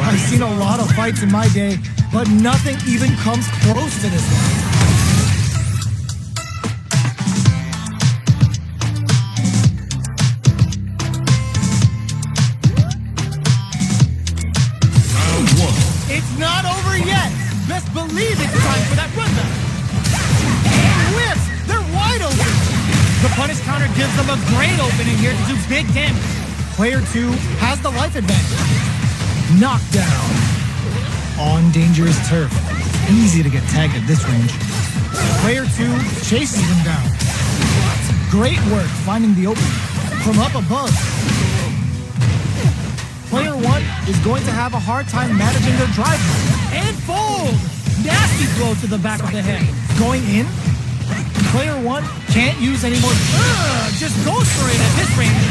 I've seen a lot of fights in my day, but nothing even comes close to this one. Round 1. It's not over yet. Best believe it's time for that rundown. And whiffs. They're wide open. The punish counter gives them a great opening here to do big damage. Player 2 has the life advantage. Knockdown. On dangerous turf. Easy to get tagged at this range. Player 2 chases him down. Great work finding the opening from up above. Player 1 is going to have a hard time managing their drive. And fold! Nasty blow to the back of the head. Going in? Player 1 can't use any more. Just goes for it at this range.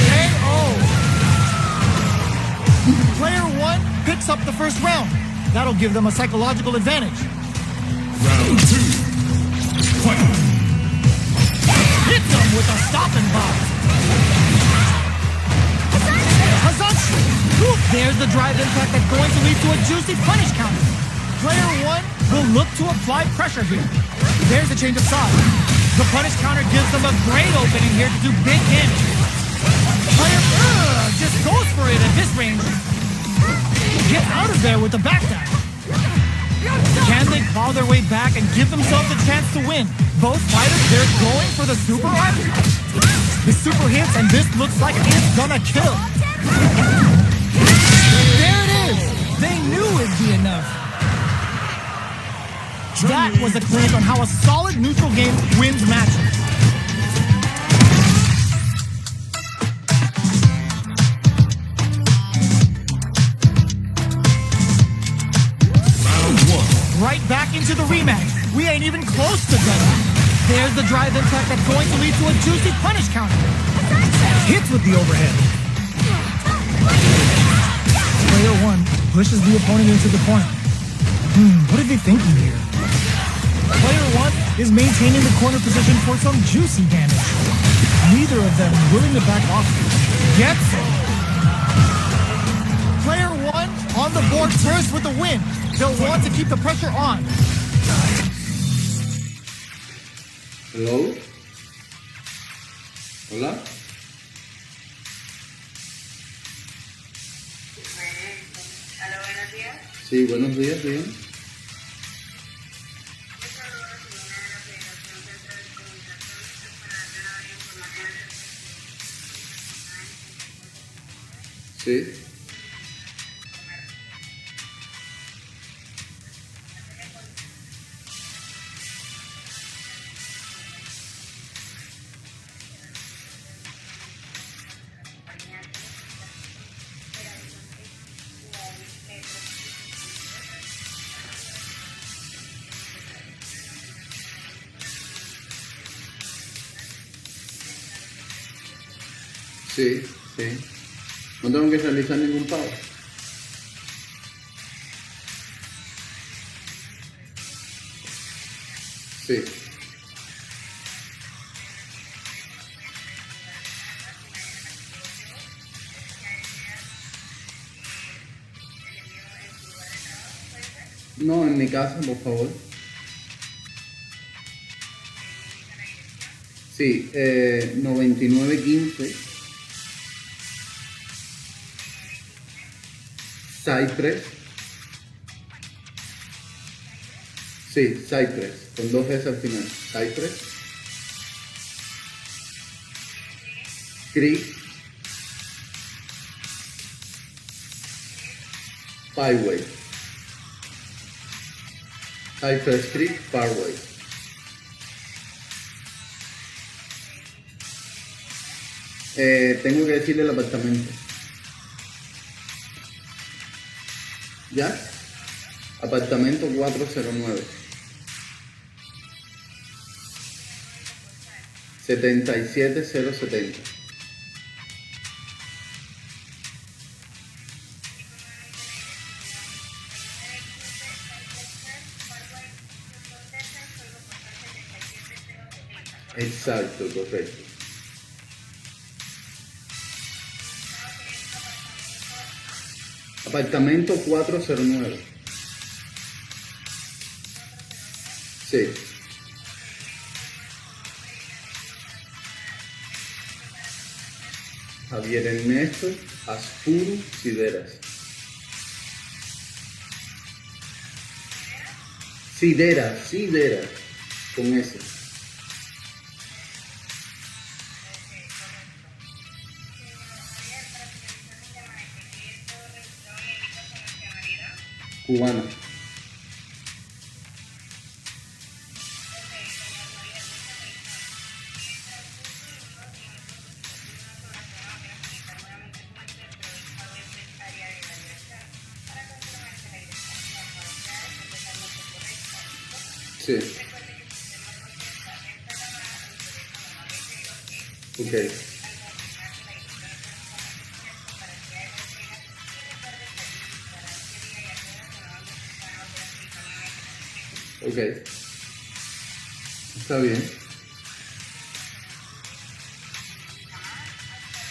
KO! Player 1 picks up the first round. That'll give them a psychological advantage. Round 2. Fight. Hits them with a stopping box. Hazashi! There's the drive impact that's going to lead to a juicy punish counter. Player 1 will look to apply pressure here. There's a change of side. The punish counter gives them a great opening here to do big damage. Player just goes for it at this range. Get out of there with the back dash. Can they claw their way back and give themselves a chance to win? Both fighters, they're going for the super art. The super hits, and this looks like it's gonna kill. There it is. They knew it'd be enough. That was a clinic on how a solid neutral game wins matches. Right back into the rematch. We ain't even close to done. There's the drive impact that's going to lead to a juicy punish counter. Hits with the overhead. Player 1 pushes the opponent into the corner. What are they thinking here? Player 1 is maintaining the corner position for some juicy damage. neither of them willing to back off. Gets it. Player one on the board first with the win. They'll want to keep the pressure on. Hello. Hola. Hola, buenos días. Sí, buenos días, bien. Yo saludo a la señora de la Federación Central de Comunicaciones para darle una breve información acerca de Sí. Sí, sí. No tengo que realizar ningún pago. Sí. No, en mi casa, por favor. Sí, 9915 Cypress. Sí, Cypress, con dos S al final. Cypress. Creek. Parkway. Cypress Creek Parkway. Tengo que decirle el apartamento. ¿Ya? Apartamento 409. 77070. Exacto, correcto. Apartamento 409. Sí. Javier Ernesto Aspuru Sideras. Sideras, con S. Cubana. Sí. Ok. Ok. Está bien.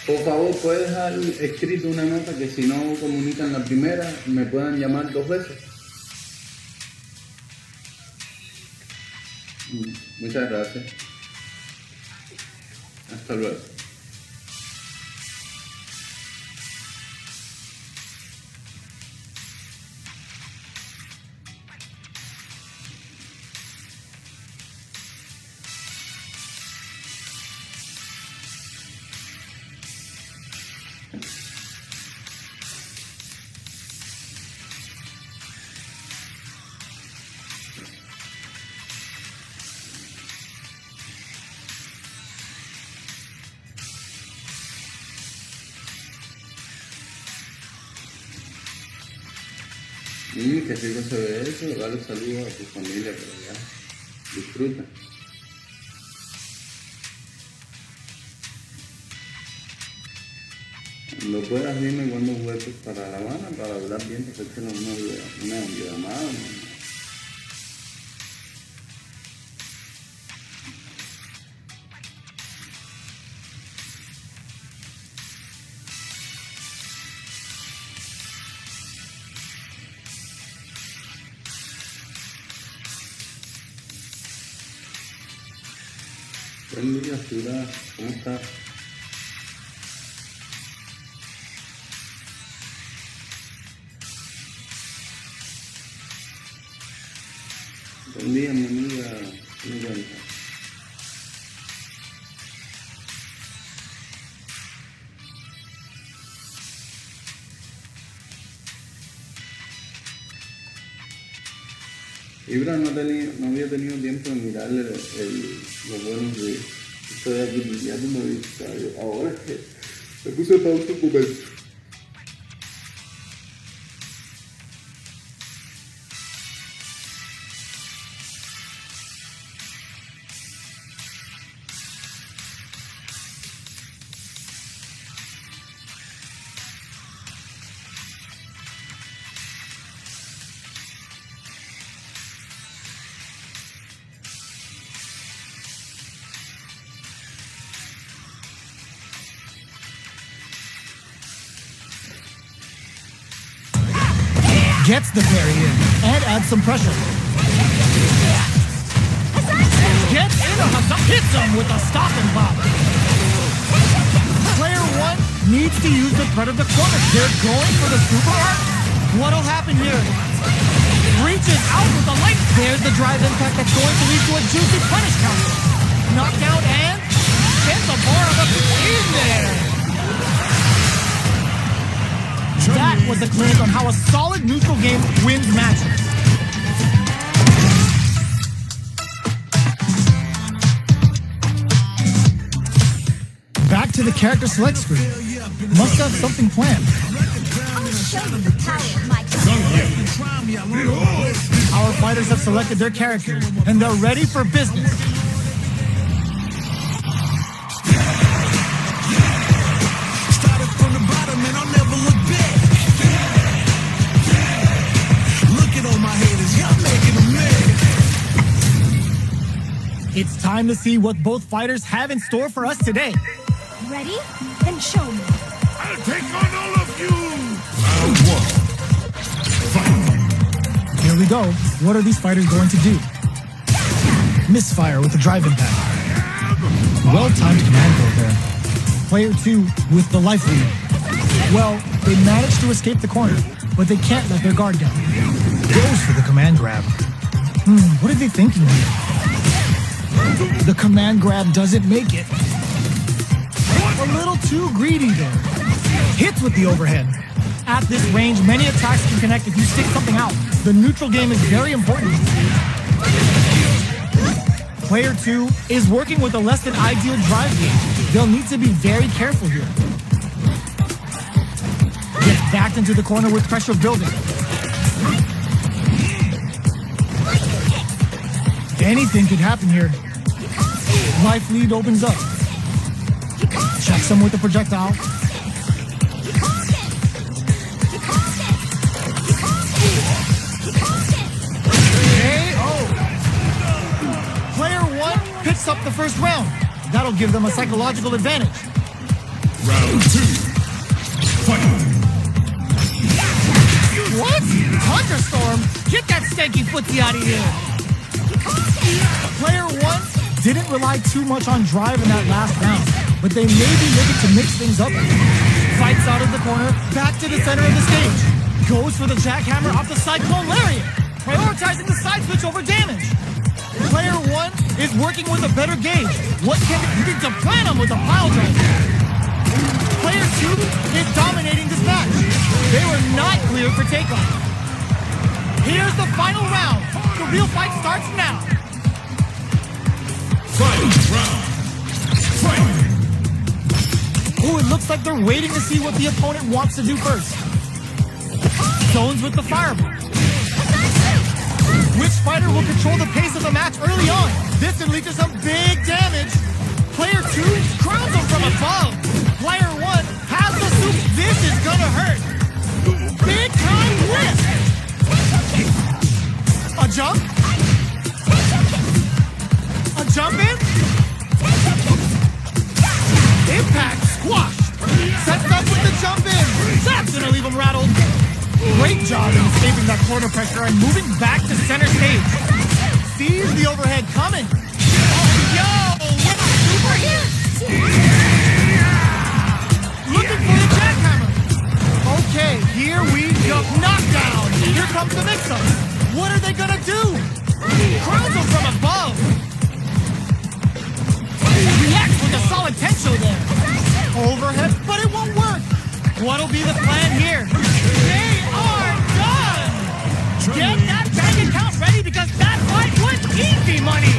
Por favor, ¿puedes dejar escrito una nota que si no comunican la primera, me puedan llamar 2 veces? Muchas gracias. Hasta luego. Qué rico se ve eso. Dale saludos a tu familia por allá. Disfruta. Cuando puedas, dime cuándo vuelves para La Habana para hablar bien, para hacerte una videollamada. ¿No? Buen día, ciudad. ¿Cómo estás? Buen día, mi amiga. ¿Cómo cuentas? Ibra no había tenido tiempo de mirarle los buenos de... Estoy aquí mirando una vista. Ahora es que me puse pausa un momento. Gets the parry in and adds some pressure. Gets in a Hazak, hits him with a stop and pop. Player one needs to use the threat of the corner. They're going for the super art. What'll happen here? Reaches out with the light. There's the drive impact that's going to lead to a juicy punish counter. Knockdown and sends the bar up in there. That was a clinic on how a solid neutral game wins matches. Back to the character select screen. Must have something planned. I'll show you the power of my character. Our fighters have selected their characters, and they're ready for business. Started from the bottom and I'll never look back. Look at all my haters, y'all making them mad. It's time to see what both fighters have in store for us today. Ready? Then show me. I'll take on all of you! Round one. Fight! Here we go. What are these fighters going to do? Misfire with the drive impact. Well-timed command throw there. Player two with the life lead. Well, they managed to escape the corner, but they can't let their guard down. Goes for the command grab. What are they thinking here? The command grab doesn't make it. A little too greedy there. Hits with the overhead. At this range, many attacks can connect if you stick something out. The neutral game is very important. Player two is working with a less than ideal drive game. They'll need to be very careful here. Gets backed into the corner with pressure building. Anything could happen here. Life lead opens up. Checks him with the projectile. Player one picks up the first round. That'll give them a psychological advantage. Round two. Fight! What? Thunderstorm? Get that stanky footsie out of here. Player one didn't rely too much on drive in that last round, but they may be looking to mix things up. Fights out of the corner, back to the center of the stage. Goes for the jackhammer off the Cyclone Lariat, prioritizing the side switch over damage. Player one is working with a better gauge. What can he need to plan on with a pile driver? Player two is dominating this match. They were not clear for takeoff. Here's the final round. The real fight starts now. Fight! Round! Fight! Ooh, it looks like they're waiting to see what the opponent wants to do first. Zones with the fireball. Which fighter will control the pace of the match early on? This can lead to some big damage. Player two crowns him from above. Player one has the soup. This is gonna hurt. Big time lift. A jump. A jump in. Impact squashed. Sets up with the jump in. That's gonna leave him rattled. Great job in escaping that corner pressure and moving back to center stage. Sees the overhead coming. Oh, yo! Super here! Looking for the jackhammer! Okay, here we go. Knockdown! Here comes the mix-up! What are they gonna do? Crowns him from above! Reacts with a solid tensho there! Overhead, but it won't work! What'll be the plan here? They are done! Get that bank account ready because that fight was easy money!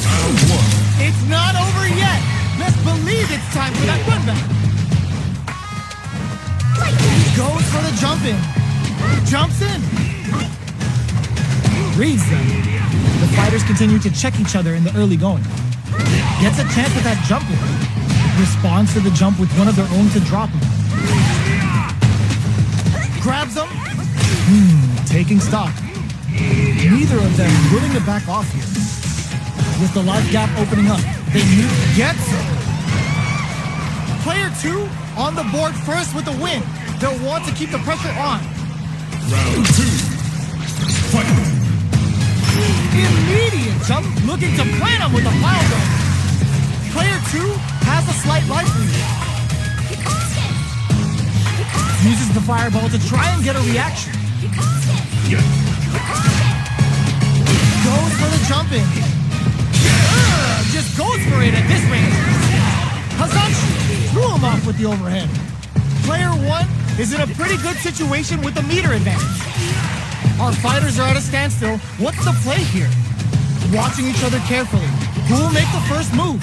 Round one. It's not over yet! Let's believe it's time for that run back! Goes for the jump in. Jumps in. Reads them. The fighters continue to check each other in the early going. Gets a chance at that jump in. Responds to the jump with one of their own to drop him. Grabs them. Taking stock. Neither of them willing to back off here. With the life gap opening up, they gets it. Player 2 on the board first with the win. They'll want to keep the pressure on. Round two. Fight. Immediate jump, looking to plant him with a pile driver. Player 2 has a slight life lead. Uses the fireball to try and get a reaction. Goes for the jump in. Just goes for it at this range. Hazanshi threw him off with the overhead. Player 1 is in a pretty good situation with the meter advantage. Our fighters are at a standstill. What's the play here? Watching each other carefully. Who will make the first move?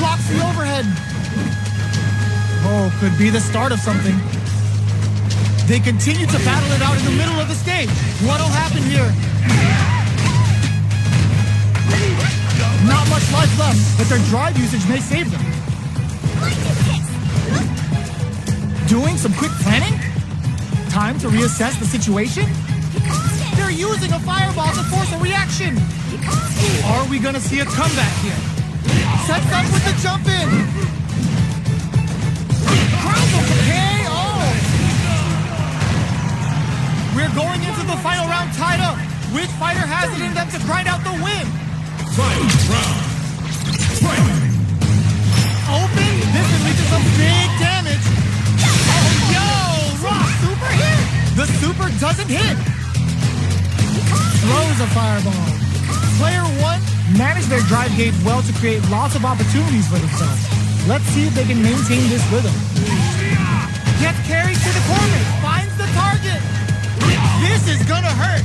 Blocks the overhead. Oh, could be the start of something. They continue to battle it out in the middle of the stage. What'll happen here? Not much life left, but their drive usage may save them. Doing some quick planning? Time to reassess the situation? They're using a fireball to force a reaction! Are we gonna see a comeback here? Sets up with the jump in! Crowns him for KO! We're going into the final round tied up. Which fighter has it in them to grind out the win? Final round. Fight. Open, this could lead to some big damage. Oh, yo! Raw super hit! The super doesn't hit. Throws a fireball. Player 1 managed their drive gauge well to create lots of opportunities for themselves. Let's see if they can maintain this rhythm. Gets carried to the corner. Finds the target. This is gonna hurt.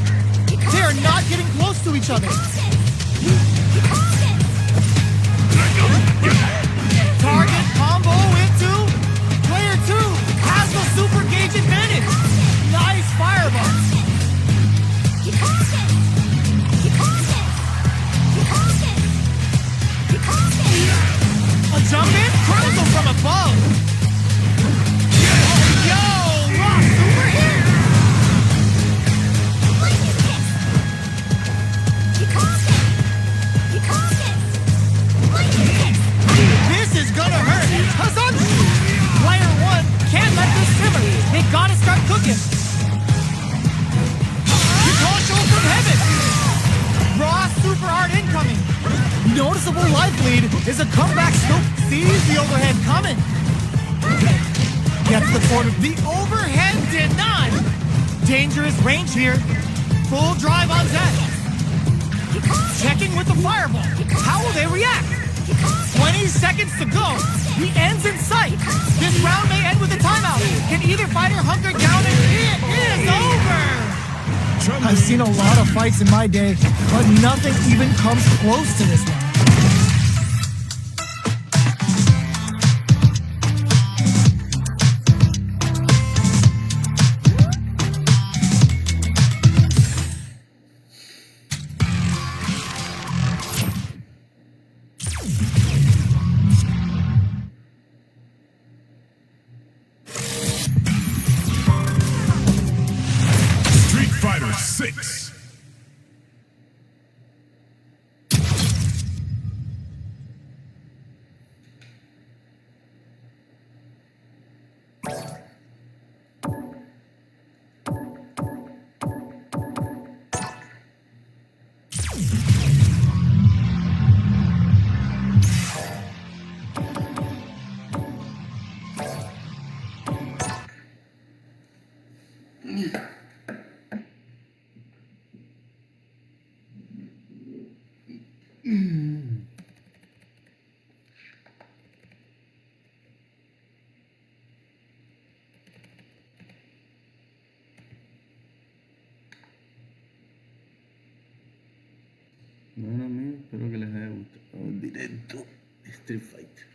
They are not getting close to each other. Target combo into player 2 has the super gauge advantage. Nice fireball. A jump in, crowns him from above. Yo, raw super hit. This is gonna hurt. Hazanshi! Player 1 can't let this simmer. They gotta start cooking. Hikosho from heaven. Raw super hard incoming. Noticeable life lead is a comeback scoop. Sees the overhead coming. Gets the corner. The overhead denied. Dangerous range here. Full drive on deck. Checking with the fireball. How will they react? 20 seconds to go. The end's in sight. This round may end with a timeout. Can either fighter hunker down and it is over? I've seen a lot of fights in my day, but nothing even comes close to this one. Fighter 6. Bueno amigos, espero que les haya gustado el directo Street Fighter.